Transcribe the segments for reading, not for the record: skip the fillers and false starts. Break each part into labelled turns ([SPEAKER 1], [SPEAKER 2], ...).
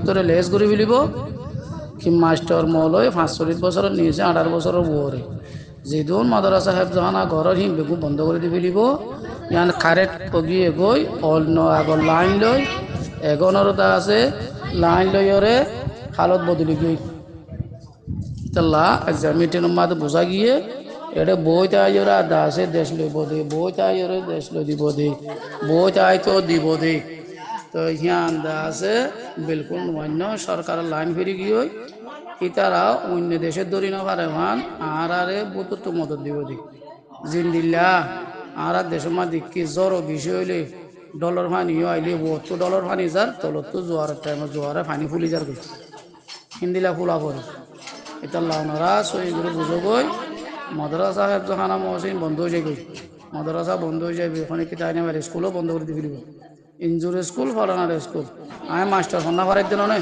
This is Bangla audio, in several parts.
[SPEAKER 1] ভিতরে লেস করে ফেলিব কি মাস্টার মলয় 45 বছরের নিচে 18 বছরের বরে যেদিন মাদ্রাসা হেফজখানা ঘরের হিম বেগু বন্ধ করে দি ফেলিব ইয়ান কারেক্ট পগিয়ে গই অন্য আগর লাইন লই এগনরতা আছে লাইন লইরে হালত বদলি গই তাল্লা এক্সামিটির মাঝে বোঝা গিয়ে এটা বই তাইরা দাসে দেশ লইব দে বই তাইরে দেশ লই দিব দে বই তাই তো দিব দে তো হিয়ান দাসে বিলকুল অন্য সরকারের লাইন ফিরে গিয়ে ইতারা অন্য দেশের দরি না পারে মান আর আরে বুতুর তো মদত দিব দি জিন্দিল্লা আর দেশের মা দেখি জ্বর বিষয় হইলে ডলার ফানি আইলে বহুত ডলার ফানি যার তলত তো জোয়ারের টাইমে জোয়ারে ফানি ফুলি যার গই হিন্দিলা ফুলা পড়ে এটা লাউনারা সই করে বুঝো গই মাদ্রাসা হেফজখানা মহসিন বন্ধ হয়ে যাবে মাদ্রাসা বন্ধ হয়ে যাবে ওখানে কি তাই নেবার স্কুলও বন্ধ করে দিয়ে দিব ইনজুর স্কুল ফলানার স্কুল আমি মাস্টার ফন্না ফরাই দিন না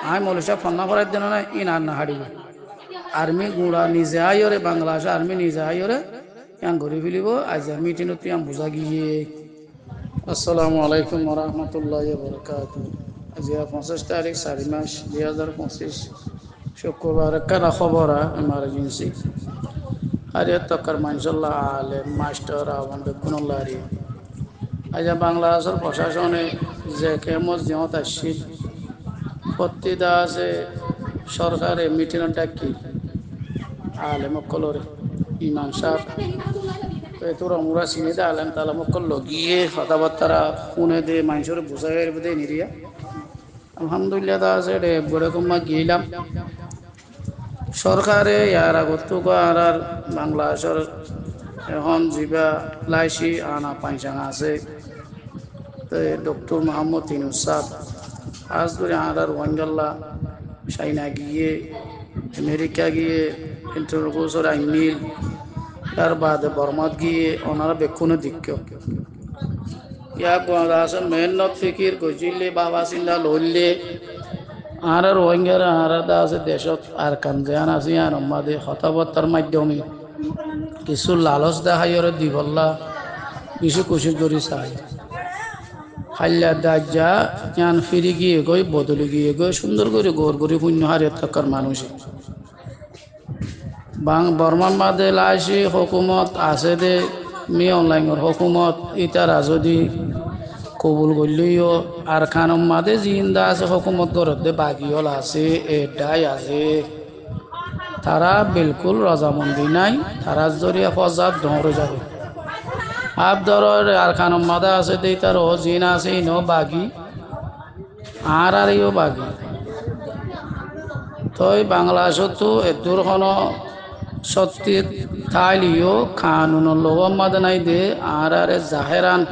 [SPEAKER 1] আমি মৌলিশা ফন্না ফরাই দিন না ইন আর না হারিব আর্মি গুঁড়া নিজে আইরে বাংলাদেশ আর্মি নিজে আইরে ইয়ান ঘুরে ফেলিব আজ মিটিংত তুই বুঝা গিয়ে আসসালামু আলাইকুম রহমতুল্লাহ বরকাত আজ 25 তারিখ 4 মাস 2025 শুক্রবার কারা খবর এমার্জেন্সি আরে তকর মানসাল্লাহ আলেম মাস্টার আওয়াম বেকুনুল্লাহরি আজ বাংলাদেশের প্রশাসনে যে কেমন জিয়ত আসছে প্রতিদা আছে সরকারে মিটিং ডাকি আলেম কলরে ইমাম সাহেব তোর আমরা চিনি দে আলেম তালাম কল গিয়ে কথাবার্তা শুনে দে মানুষের বুঝাই দে নিরিয়া আলহামদুলিল্লাহ দা আছে রে বড়কম গিয়েলাম সরকারে ইয়ার আগত আর বাংলাদেশের এখন জিবা লাইসি আনা পাইসাঙা আছে ডক্টর মোহাম্মদ ইউনূস সাহেব আজ করে আর ওয়াঙ্গাল্লা চাইনা গিয়ে আমেরিকা গিয়ে ইন্টারভিউ আইনিল তার বাদে বর্মাত গিয়ে ওনারা বেক্ষণ দিক্ষ ইয়াক আছে মেহনত ফিকির গজিলে বাবা চিন্তা লইলে আর রোহিঙ্গার আর আছে দেশত আর কানজান আছে আর আমাদের কথাবার্তার মাধ্যমে কিছু লালচ দেখাইরে দিবল্লা কিছু কুশি করি চাই হাল্লা দাজ্জা জ্ঞান ফিরি গিয়ে গই বদলে গিয়ে গই সুন্দর করে গোর করে শূন্য হারিয়ে থাকার মানুষ বর্মার মাঝে লাইসি হকুমত আছে দে মি অনলাইনের হকুমত ইতারা যদি কবুল করলেও আর খানম মাঝে জিন্দা আছে হকুমত গরতে বাগিয়ল আছে এটাই আছে তারা বিলকুল রজামন্দি নাই তারা জরিয়া ফজাব ধরে যাবে আব ধর আর খানম মাদা আছে দে তার ও জিন আছে ইনো বাগি আর ইও বাগি তই বাংলাদেশত তো এদুর কোনো সত্যি তাইলিও কানুন লোক মাদে নাই দে আর জাহেরান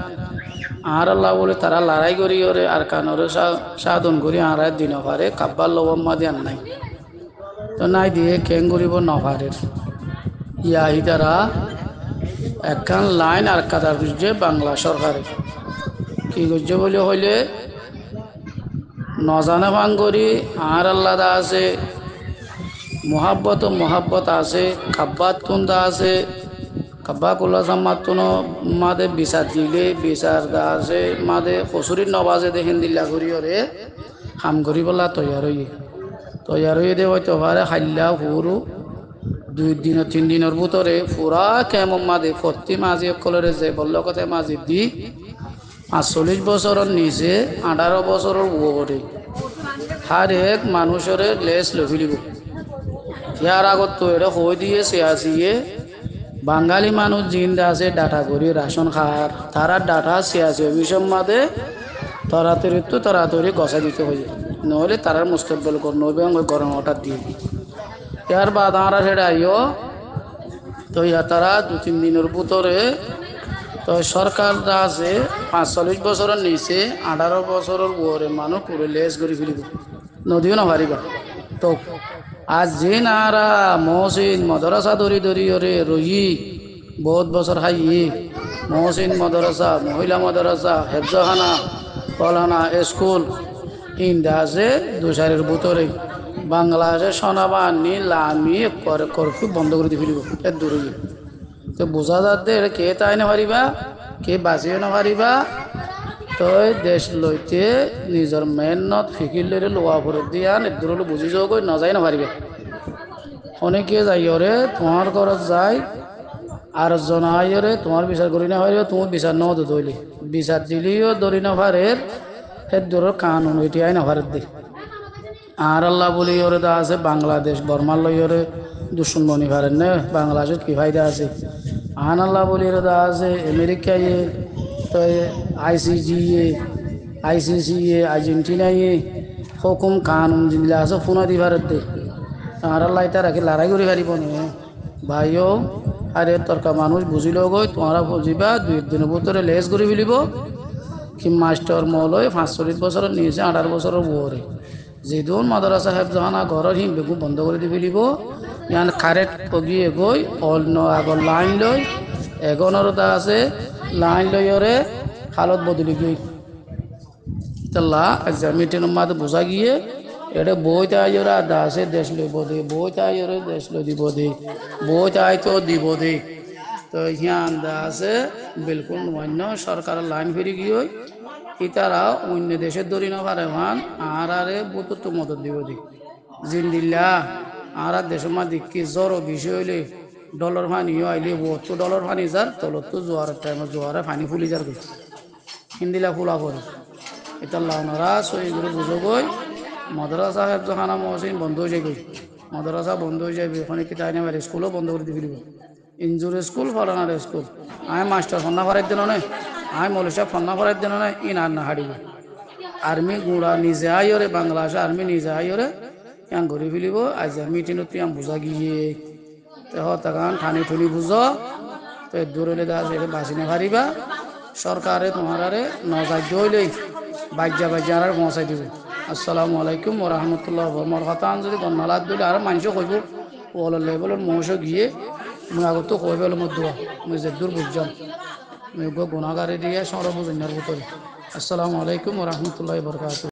[SPEAKER 1] আর আল্লাহ বলে তারা লড়াই করি ওরে আর কানরে সাধন করি আর দিন পারে কাব্বার লোক মাদে আর নাই তো নাই দিয়ে কেং করিব নপারে ইয়াহি তারা একখান লাইন আর কাদার বুঝছে বাংলা সরকারে কি করছে বলে হইলে নজানে ভাঙ করি আর আল্লাহ দা আছে মোহাব্বত আছে কাব্বাত কুন্দা আছে কাব্বা কুল্লা সাম্মাতুন মাদে বিচার দিলে বিচার দা আছে মাদে কচুরির নবাজে দেখেন দিল্লা করি ওরে হাম করি বলা তৈয়ার হয়ে দে হয়তো পারে খাইলা হুরু 2 দিন 3 দিনের ভিতরে পুরা কেমন মাদে প্রতি মাঝি কলরে যে বলল কথা মাঝি দি 45 বছরের নিচে 18 বছরের উপরে হার এক মানুষের লেস লভিলিব ইয়ার আগত তো এটা হয়ে দিয়েছে আসিয়ে বাঙালি মানুষ জিন্দা আছে ডাটা করি রাশন খার তারা ডাটা সিয়াসি অভিষম মাদে তাড়াতাড়ি গছা দিতে হয়ে নহলে তারার মুস্তকবেল কর নবে গরম হঠাৎ দিয়ে ইয়ার বাদ আমরা সেটা আইও তো ইয়া তারা 2-3 দিনের ভিতরে তো সরকার আছে 45 বছরের নিচে 18 বছরের উপরে মানুষ পুরো লেস করে ফেলিব নদীও না পারিবা তো আজ যে নারা মহসিন মাদ্রাসা দরি ওরে রহি বহুত বছর খাইয়ে মহসিন মাদ্রাসা মহিলা মাদ্রাসা হেফজখানা ফলানা স্কুল ইন্দা আছে 2-4 ভিতরে বাংলাদেশের সোনাবাহিনী লামি কর্ফিউ বন্ধ করে দিয়ে ফেলিব এর দূরে তো বোঝা যাচ্ছে কে তাই না পারিবা কে বাঁচিয়ে না পারিবা তই দেশ লইতে নিজৰ মেহনত ফিকির লইরে লোয়া ভরে দিয়া নির্দুরলে বুঝি যাও কই নজাই না পারিবে অনেকে যাইরে তোমার ঘরত যায় আর জনাইরে তোমার বিচার করি না পারিবে তুমি বিচার ন ধইলি বিচার দিলিও ধরি না পারের হে দূর কানুন এটিআই না পারের দি আর আল্লাহ বলি ওরে দা আছে বাংলাদেশ বর্মার লইরে দুশ্মনী পারেন না বাংলাদেশের কি ফায়দা আছে আন আল্লাহ বলি ওরে দা আছে আমেরিকায় তো আইসিসি আর্জেন্টিনায় হুকুম কানুন জিনিলা আছে ফোনা দি পারের দে আর আল্লাহ এটা রাখি লড়াই করে পারিব না ভাইও আরে তরকা মানুষ বুঝিল গই তোমরা বুঝিবা 2 দিনের ভিতরে লেস করে ফেলিব কি মাস্টার মৌলয় 45 বছরের নিয়েছে 18 বছরের বউরে যেদিন মাদ্রাসা হেফজানা ঘরের হিম বেগু বন্ধ করে দি ফেলিব ইয়ান কারেক্ট পগিয়ে গই অন্য আগর লাইন লই এগনরতা আছে লাইন লইরে হালত বদলি গই তাল্লা আচ্ছা মিটিং মাদ বুঝা গিয়ে এটা বইতে আইরা দাসে দেশ লইব দে বইতে আইরে দেশ লই দিব দে বইতে আই তো দিব দে তো হিয়ান দাসে বিলকুল অন্য সরকারের লাইন ফিরে গিয়ে ইতারা অন্য দেশের দরি না পারে মান আর আরে বুত মদত দিব দি জিন্দিল্লা আর দেশের মা দেখি জ্বর বিষয় হইলে ডলার ফানি আইলে বহুত ডলার ফানি যার তলত তো জোয়ারের টাইমে জোয়ারে ফানি ফুলি যার গই হিন্দিলা ফুলা পড়ে এটা লাউনারা সইগুলো বুঝো গই মাদ্রাসা হেফজখানা মহসিন বন্ধ হয়ে যাবে মাদ্রাসা বন্ধ হয়ে যাবে ওখানে কি তাই না স্কুলও বন্ধ করে দিয়ে দিব ইনজুর স্কুল ফলানার স্কুল আমি মাস্টার ফন্না ফরার দিন নয় আমি মৌলিক ফন্না ফরার দিন নয় ইন আর না হারিব আর্মি গুড়া নিজে আইরে বাংলাদেশ আর্মি নিজে আইরে ইয়াং ঘুরি ফেলিব আজ মিটিংত ইয়াং বুঝা গিয়ে তাকান ঠানি ঠুনি বুঝ তো দূরে দাস এটা বাঁচি না পারিবা সরকারে তোমারে নজার দইলেই বাজ্যা আর পৌঁছাই দিব আসসালামু আলাইকুম ওরহমতুল্লাহ মোর কথা যদি গন্নালাত দিলে আর মানুষ কইব ওল লেভেলের মৌস গিয়ে মুই আগত কইব মোর দোয়া মুই যে দূর বুঝলাম মুই গুণাগারে দিয়ে সর বুঝিনার ভিতরে আসসালামু আলাইকুম ওরহমতুল্লাহ বরকাত